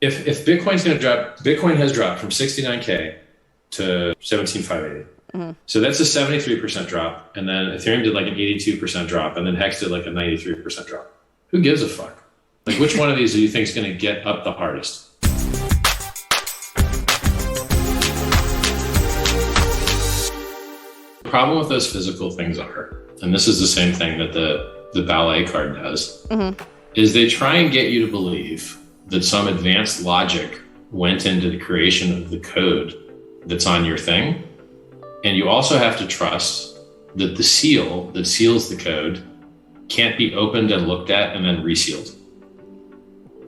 if Bitcoin's going to drop, Bitcoin has dropped from 69K to 17,580. Mm-hmm. So that's a 73% drop. And then Ethereum did like an 82% drop. And then Hex did like a 93% drop. Who gives a fuck? Like, which one of these do you think is going to get up the hardest? The problem with those physical things are, and this is the same thing that the ballet card does, is they try and get you to believe that some advanced logic went into the creation of the code that's on your thing. And you also have to trust that the seal that seals the code can't be opened and looked at and then resealed.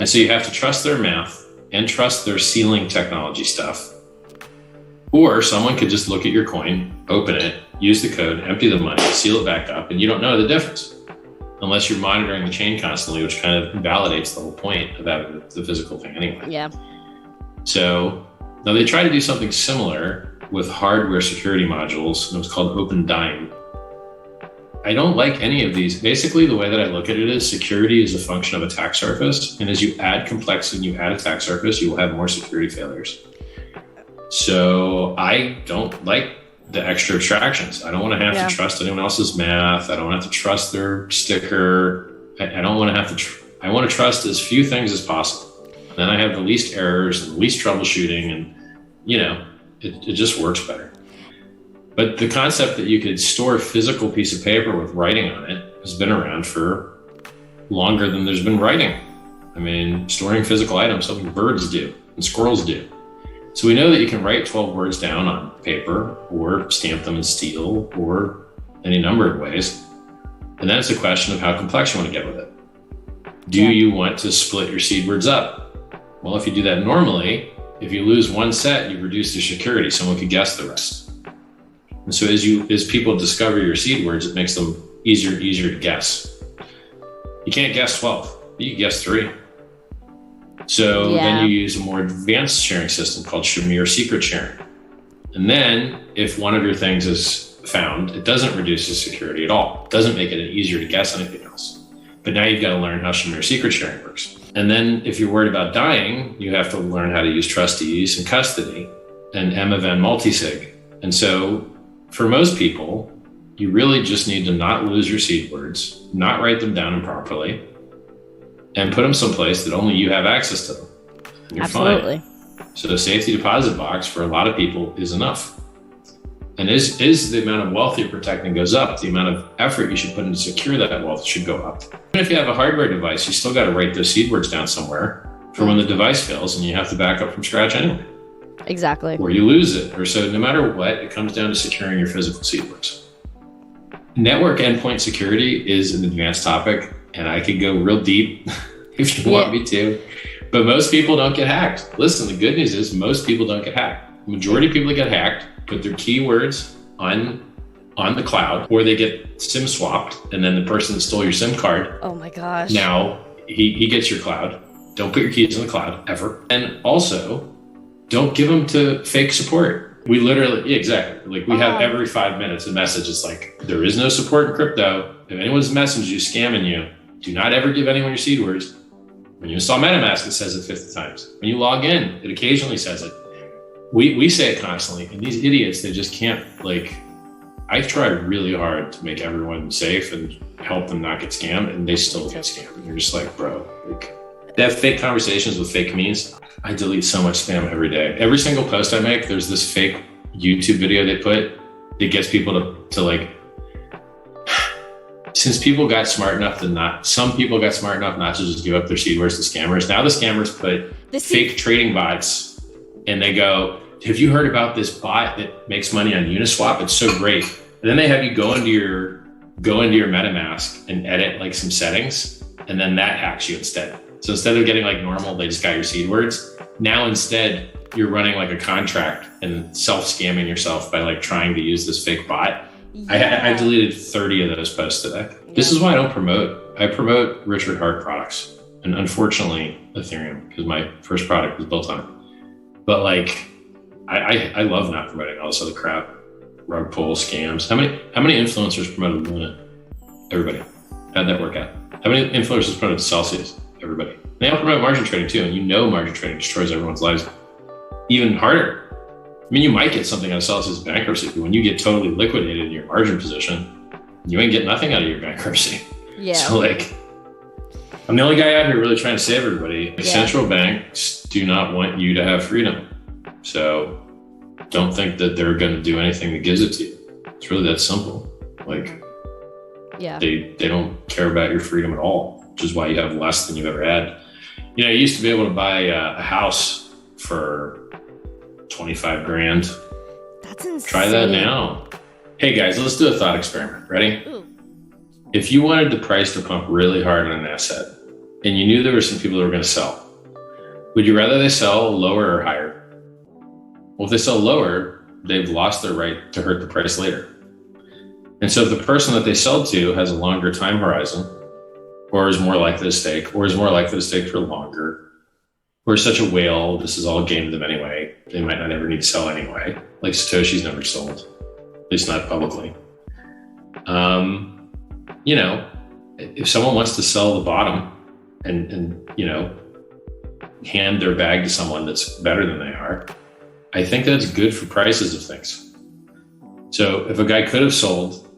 And so you have to trust their math and trust their sealing technology stuff. Or someone could just look at your coin, open it, use the code, empty the money, seal it back up, and you don't know the difference unless you're monitoring the chain constantly, which kind of invalidates the whole point of having the physical thing anyway. Yeah. So now they try to do something similar with hardware security modules, and it was called open dime. I don't like any of these. Basically, the way that I look at it is security is a function of attack surface. And as you add complexity and you add attack surface, you will have more security failures. So I don't like the extra abstractions. I don't want to have to trust anyone else's math. I don't have to trust their sticker. I don't want to have to, I want to trust as few things as possible. Then I have the least errors and the least troubleshooting, and it just works better. But the concept that you could store a physical piece of paper with writing on it has been around for longer than there's been writing. I mean, storing physical items, something birds do and squirrels do. So we know that you can write 12 words down on paper or stamp them in steel or any number of ways. And then it's a question of how complex you want to get with it. Do you want to split your seed words up? Well, if you do that normally, if you lose one set, you've reduced your security. Someone could guess the rest. And so as people discover your seed words, it makes them easier and easier to guess. You can't guess 12, but you can guess 3. So then you use a more advanced sharing system called Shamir secret sharing. And then if one of your things is found, it doesn't reduce the security at all. It doesn't make it easier to guess anything else. But now you've got to learn how Shamir secret sharing works. And then if you're worried about dying, you have to learn how to use trustees and custody and MFN multisig. And so for most people, you really just need to not lose your seed words, not write them down improperly, and put them someplace that only you have access to them. And you're fine. So a safety deposit box for a lot of people is enough. And as the amount of wealth you're protecting goes up, the amount of effort you should put in to secure that wealth should go up. Even if you have a hardware device, you still got to write those seed words down somewhere for when the device fails and you have to back up from scratch anyway. Exactly. Or you lose it. Or so no matter what, it comes down to securing your physical seed words. Network endpoint security is an advanced topic, and I could go real deep if you want me to. But most people don't get hacked. Listen, the good news is most people don't get hacked. The majority of people that get hacked put their keywords on the cloud, or they get SIM swapped, and then the person that stole your SIM card, oh my gosh, now he gets your cloud. Don't put your keys in the cloud ever. And also, don't give them to fake support. We literally, exactly. Like we have every 5 minutes a message. It's like, there is no support in crypto. If anyone's messaging you, scamming you, do not ever give anyone your seed words. When you install MetaMask, it says it 50 times. When you log in, it occasionally says it. We say it constantly, and these idiots, they just can't, like, I try really hard to make everyone safe and help them not get scammed, and they still get scammed. And you're just like, bro, like, they have fake conversations with fake memes. I delete so much spam every day. Every single post I make, there's this fake YouTube video they put that gets people to like, since people got smart enough some people got smart enough not to just give up their seed words to scammers. Now the scammers put fake trading bots, and they go, have you heard about this bot that makes money on Uniswap? It's so great. And then they have you go into your MetaMask and edit like some settings, and then that hacks you instead. So instead of getting like normal, they just got your seed words. Now instead, you're running like a contract and self-scamming yourself by like trying to use this fake bot. Yeah. I deleted 30 of those posts today. Yeah. This is why I promote Richard Hart products, and unfortunately Ethereum, because my first product was built on it. But like, I love not promoting all this other crap, rug pull scams. How many influencers promoted Luna? Everybody. How'd that work out? How many influencers promoted Celsius? Everybody. They all promote margin trading too, and margin trading destroys everyone's lives even harder. I mean, you might get something out of Celsius bankruptcy, but when you get totally liquidated in your margin position, you ain't get nothing out of your bankruptcy. Yeah. So like, I'm the only guy out here really trying to save everybody. Yeah. Central banks do not want you to have freedom. So don't think that they're going to do anything that gives it to you. It's really that simple. Like, yeah, they don't care about your freedom at all, which is why you have less than you ever had. You used to be able to buy a house for 25 grand. That's insane. Try that now. Hey guys, let's do a thought experiment. Ready? Ooh. If you wanted the price to pump really hard on an asset and you knew there were some people that were going to sell, would you rather they sell lower or higher? Well, if they sell lower, they've lost their right to hurt the price later. And so if the person that they sell to has a longer time horizon, or is more likely to stake for longer, or is such a whale, this is all game to them anyway, they might not ever need to sell anyway. Like Satoshi's never sold, at least not publicly. If someone wants to sell the bottom and hand their bag to someone that's better than they are, I think that's good for prices of things. So if a guy could have sold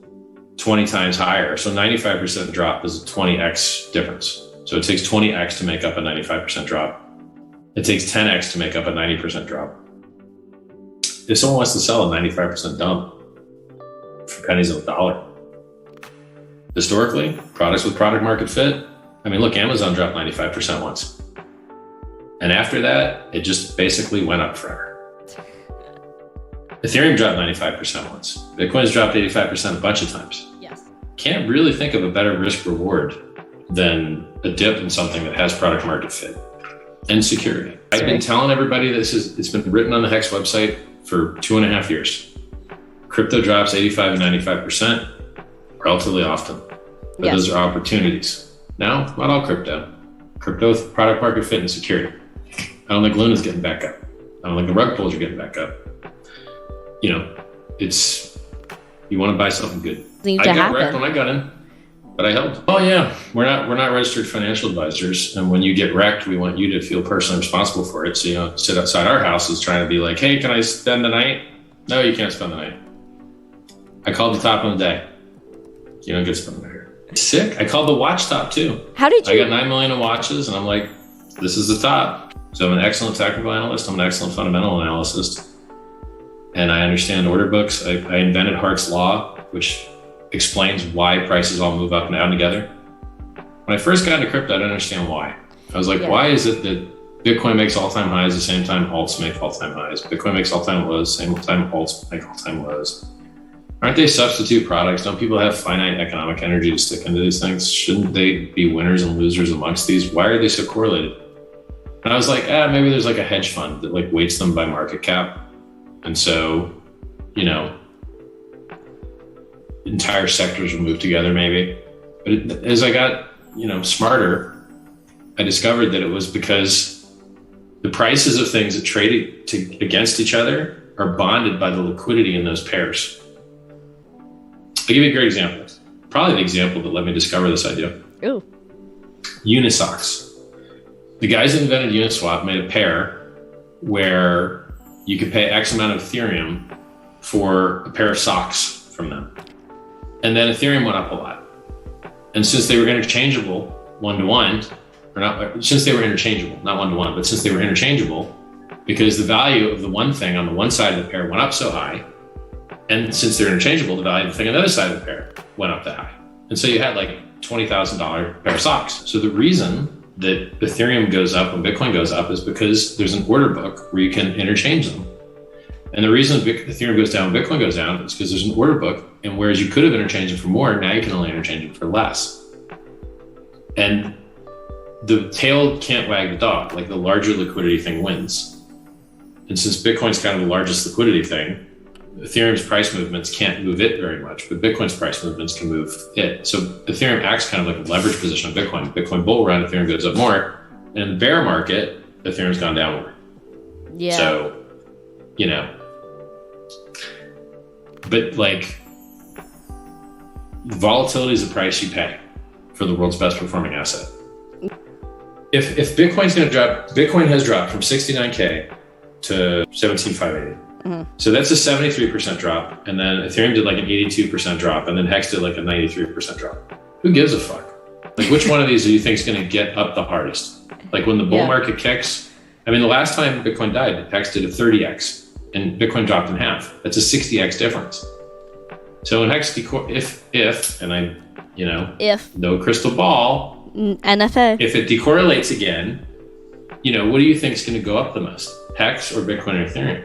20 times higher, so 95% drop is a 20x difference. So it takes 20x to make up a 95% drop. It takes 10x to make up a 90% drop. If someone wants to sell a 95% dump for pennies on the dollar, historically, products with product market fit, I mean, look, Amazon dropped 95% once. And after that, it just basically went up forever. Ethereum dropped 95% once. Bitcoin's dropped 85% a bunch of times. Yes. Can't really think of a better risk reward than a dip in something that has product market fit and security. I've been telling everybody it's been written on the Hex website for 2.5 years. Crypto drops 85 and 95% relatively often. But those are opportunities. Now, not all crypto. Crypto with product market fit and security. I don't think Luna's getting back up. I don't think the rug pulls are getting back up. You want to buy something good. I got wrecked when I got in, but I held. Oh yeah, we're not registered financial advisors, and when you get wrecked, we want you to feel personally responsible for it. So you don't sit outside our houses trying to be like, hey, can I spend the night? No, you can't spend the night. I called the top of the day. You don't get to spend the night here. Sick. I called the watch top too. How did you? I got 9 million in watches, and I'm like, this is the top. So I'm an excellent technical analyst. I'm an excellent fundamental analyst. And I understand order books. I invented Hart's Law, which explains why prices all move up and down together. When I first got into crypto, I didn't understand why. I was like, why is it that Bitcoin makes all-time highs the same time alts make all-time highs? Bitcoin makes all-time lows, same time alts make all-time lows. Aren't they substitute products? Don't people have finite economic energy to stick into these things? Shouldn't they be winners and losers amongst these? Why are they so correlated? And I was like, maybe there's like a hedge fund that like weights them by market cap. And so, entire sectors will move together maybe. But as I got, smarter, I discovered that it was because the prices of things that trade against each other are bonded by the liquidity in those pairs. I'll give you a great example. Probably the example that let me discover this idea. Ooh. Unisocks. The guys that invented Uniswap made a pair where you could pay X amount of Ethereum for a pair of socks from them. And then Ethereum went up a lot. And since they were interchangeable one-to-one, since they were interchangeable, not one-to-one, but since they were interchangeable, because the value of the one thing on the one side of the pair went up so high, and since they're interchangeable, the value of the thing on the other side of the pair went up that high. And so you had like $20,000 pair of socks. So the reason that Ethereum goes up when Bitcoin goes up is because there's an order book where you can interchange them. And the reason Ethereum goes down when Bitcoin goes down is because there's an order book, and whereas you could have interchanged them for more, now you can only interchange them for less. And the tail can't wag the dog, like the larger liquidity thing wins. And since Bitcoin's kind of the largest liquidity thing, Ethereum's price movements can't move it very much, but Bitcoin's price movements can move it. So Ethereum acts kind of like a leverage position on Bitcoin. Bitcoin bull run, Ethereum goes up more. And in the bear market, Ethereum's gone down more. Yeah. So, but like volatility is the price you pay for the world's best performing asset. if Bitcoin's going to drop, Bitcoin has dropped from 69K to 17,580. So that's a 73% drop. And then Ethereum did like an 82% drop. And then Hex did like a 93% drop. Who gives a fuck? Like, which one of these do you think is going to get up the hardest? Like when the bull market kicks, I mean, the last time Bitcoin died, Hex did a 30x and Bitcoin dropped in half. That's a 60x difference. So in Hex, if no crystal ball, NFA. If it decorrelates again, what do you think is going to go up the most? Hex or Bitcoin or Ethereum?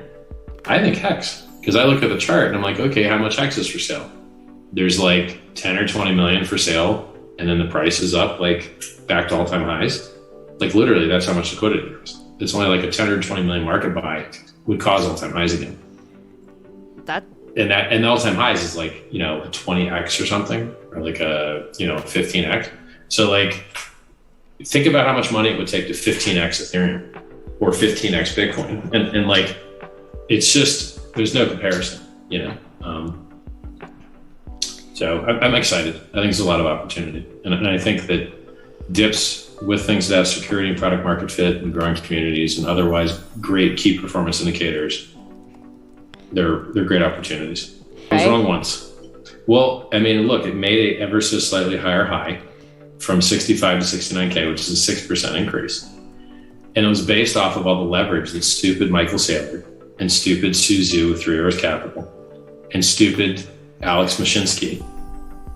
I think Hex, because I look at the chart and I'm like, okay, how much Hex is for sale? There's like 10 or 20 million for sale, and then the price is up like back to all-time highs. Like literally, that's how much liquidity there is. It's only like a 10 or 20 million market buy would cause all-time highs again. And the all-time highs is like, a 20x or something, or like a 15x. So like, think about how much money it would take to 15x Ethereum or 15x Bitcoin, and like, it's just, there's no comparison, So I'm excited. I think there's a lot of opportunity. And I think that dips with things that have security and product market fit and growing communities and otherwise great key performance indicators, they're great opportunities. I was wrong once. Well, I mean, look, it made a ever so slightly higher high from 65 to 69K, which is a 6% increase. And it was based off of all the leverage that stupid Michael Saylor and stupid Su Zhu with 3 Arrows Capital and stupid Alex Mashinsky.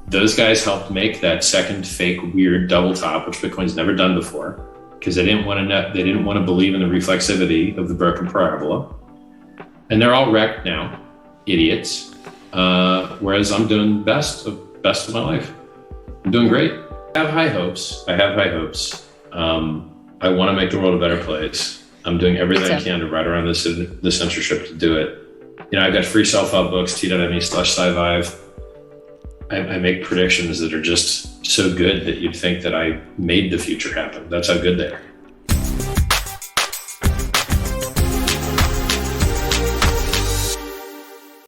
Those guys helped make that second fake weird double top, which Bitcoin's never done before, because they didn't want to believe in the reflexivity of the broken parabola. And they're all wrecked now, idiots. Whereas I'm doing best of my life. I'm doing great. I have high hopes. I want to make the world a better place. I'm doing everything I can to ride around the censorship to do it. I've got free self-help books, t.me/scivive. I make predictions that are just so good that you'd think that I made the future happen. That's how good they are.